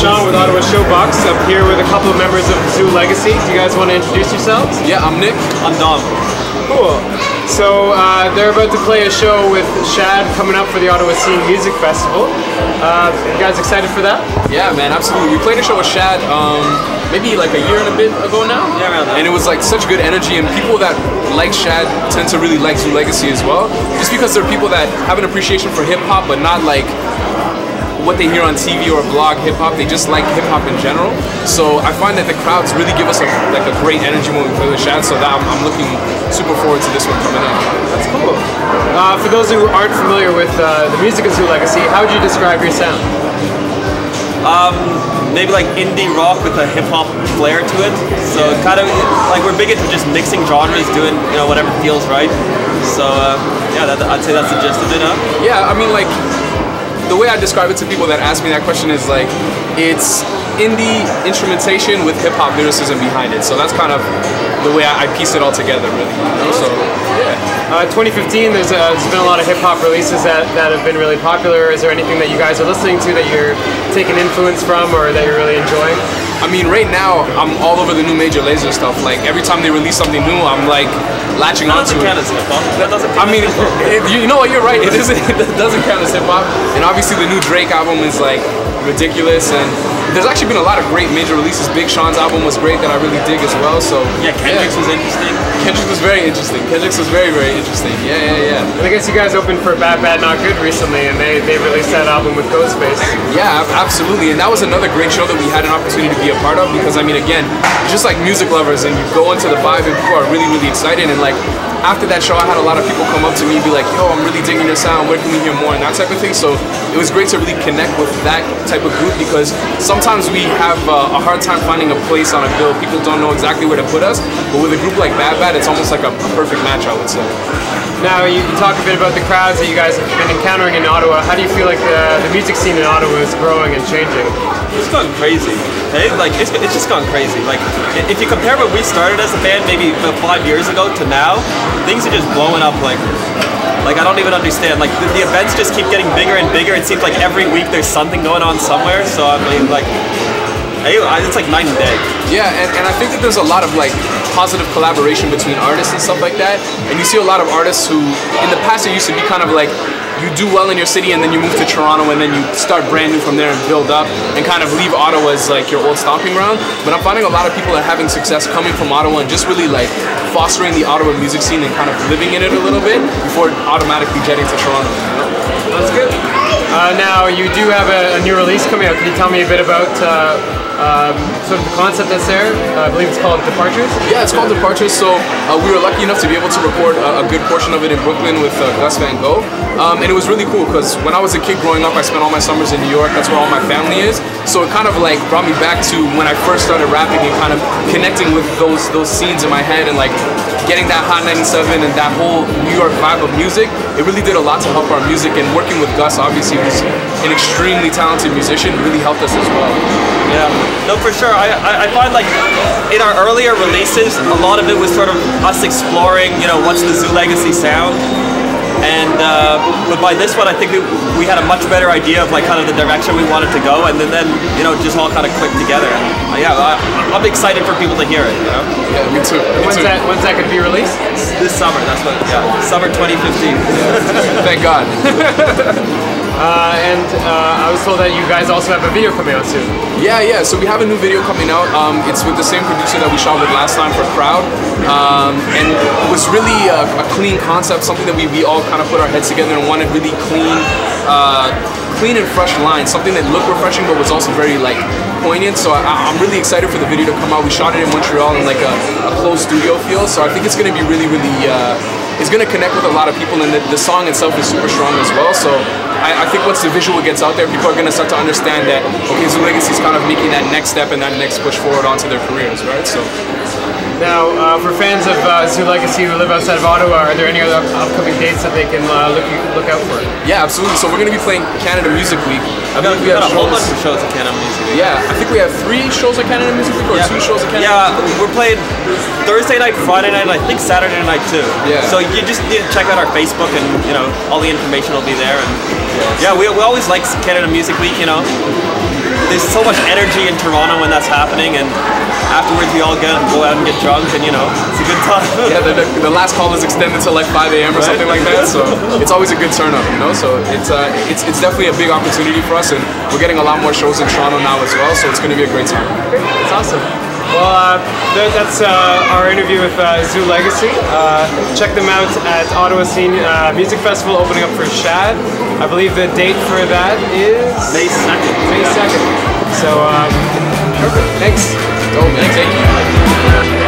Sean with Ottawa Showbox, up here with a couple of members of Zoo Legacy. Do you guys want to introduce yourselves? Yeah, I'm Nick. I'm Dom. Cool. So they're about to play a show with Shad coming up for the Ottawa Scene Music Festival. You guys excited for that? Yeah, man, absolutely. We played a show with Shad maybe like a year and a bit ago now. Yeah, around that. And it was like such good energy, and people that like Shad tend to really like Zoo Legacy as well. Just because they're people that have an appreciation for hip hop, but not like what they hear on TV or blog hip hop. They just like hip hop in general. So I find that the crowds really give us a great energy when we play with Shad. So that I'm looking super forward to this one coming up. That's cool. For those who aren't familiar with the music of Zoo Legacy, how would you describe your sound? Maybe like indie rock with a hip hop flair to it. So kind of like we're big into just mixing genres, doing whatever feels right. So yeah, I'd say that's the gist of it. Yeah, I mean like. The way I describe it to people that ask me that question is like, it's indie instrumentation with hip-hop lyricism behind it. So that's kind of the way I piece it all together, really. So, yeah. 2015, there's been a lot of hip-hop releases that have been really popular. Is there anything that you guys are listening to that you're taking influence from or that you're really enjoying? I mean, right now, I'm all over the new Major Lazer stuff. Like, every time they release something new, I'm like, latching onto it. That doesn't count as hip-hop. That doesn't count I mean, you know what, you're right. It doesn't count as hip-hop. And obviously the new Drake album is like ridiculous, and there's actually been a lot of great major releases. Big Sean's album was great that I really dig as well. So yeah, Kendrick's was interesting. Kendrick was very interesting. Kendrick's was very, very interesting. Yeah. And I guess you guys opened for Bad Bad Not Good recently, and they released that album with Ghostface. Yeah, absolutely. And that was another great show that we had an opportunity to be a part of, because I mean, again, just like music lovers, and you go into the vibe and people are really, really excited. And like after that show, I had a lot of people come up to me and be like, yo, I'm really digging your sound, where can we hear more, and that type of thing. So it was great to really connect with that type of group, because sometimes we have a hard time finding a place on a bill. People don't know exactly where to put us, but with a group like Bad Bad, it's almost like a perfect match, I would say. Now, you talk a bit about the crowds that you guys have been encountering in Ottawa. How do you feel like the music scene in Ottawa is growing and changing? It's gone crazy. Hey, like it's just gone crazy. Like if you compare when we started as a band maybe about 5 years ago to now, things are just blowing up like I don't even understand. Like the events just keep getting bigger and bigger. It seems like every week there's something going on somewhere. So I mean like it's like night and day. Yeah, and I think that there's a lot of like positive collaboration between artists and stuff like that. And you see a lot of artists who, in the past, it used to be kind of like you do well in your city and then you move to Toronto and then you start brand new from there and build up and kind of leave Ottawa as like your old stomping ground. But I'm finding a lot of people are having success coming from Ottawa and just really like fostering the Ottawa music scene and kind of living in it a little bit before automatically jetting to Toronto. That's good. Now, you do have a new release coming out. Can you tell me a bit about sort of the concept that's there? I believe it's called Departures? Yeah, it's called Departures. So we were lucky enough to be able to record a good portion of it in Brooklyn with Gus Van Gogh. And it was really cool because when I was a kid growing up, I spent all my summers in New York. That's where all my family is. So it kind of like brought me back to when I first started rapping and kind of connecting with those scenes in my head and like getting that Hot 97 and that whole New York vibe of music. It really did a lot to help our music, and working with Gus, obviously, who's an extremely talented musician, really helped us as well. Yeah, no, for sure. I find like in our earlier releases, a lot of it was sort of us exploring, what's the Zoo Legacy sound. And but by this one, I think we had a much better idea of like kind of the direction we wanted to go, and then just all kind of clicked together. And, yeah, I'm excited for people to hear it. Yeah, me too. When's that going to be released? This summer. That's what. Yeah, summer 2015. Thank God. And I was told that you guys also have a video coming out soon. Yeah. So we have a new video coming out. It's with the same producer that we shot with last time for Crowd. And it was really a clean concept, something that we all kind of put our heads together and wanted really clean and fresh lines, something that looked refreshing but was also very like poignant. So I'm really excited for the video to come out. We shot it in Montreal in like a closed studio feel. So I think it's going to be really, it's going to connect with a lot of people, and the song itself is super strong as well. So I think once the visual gets out there, people are going to start to understand that, okay, Zoo Legacy is kind of making that next step and that next push forward onto their careers, right? So. Now, for fans of Zoo Legacy who live outside of Ottawa, are there any other upcoming dates that they can look out for? Yeah, absolutely. So we're going to be playing Canada Music Week. I believe we have a whole bunch of shows at Canada Music Week. Yeah, I think we have 3 shows at Canada Music Week or 2 shows at Canada. Yeah, we're playing Thursday night, Friday night, and I think Saturday night too. Yeah. So you just need to check out our Facebook, and all the information will be there. And yeah, we always like Canada Music Week. there's so much energy in Toronto when that's happening, and afterwards we all go out and get drunk, and you know, it's a good time. Yeah, the last call is extended to like 5 a.m. or something like that, so it's always a good turn up, you know. So it's definitely a big opportunity for us, and we're getting a lot more shows in Toronto now as well. So it's going to be a great time. That's awesome. Well, that's our interview with Zoo Legacy. Check them out at Ottawa Scene Music Festival, opening up for Shad. I believe the date for that is May 2nd. May 2nd. So, perfect. Thanks. Oh man, thank you.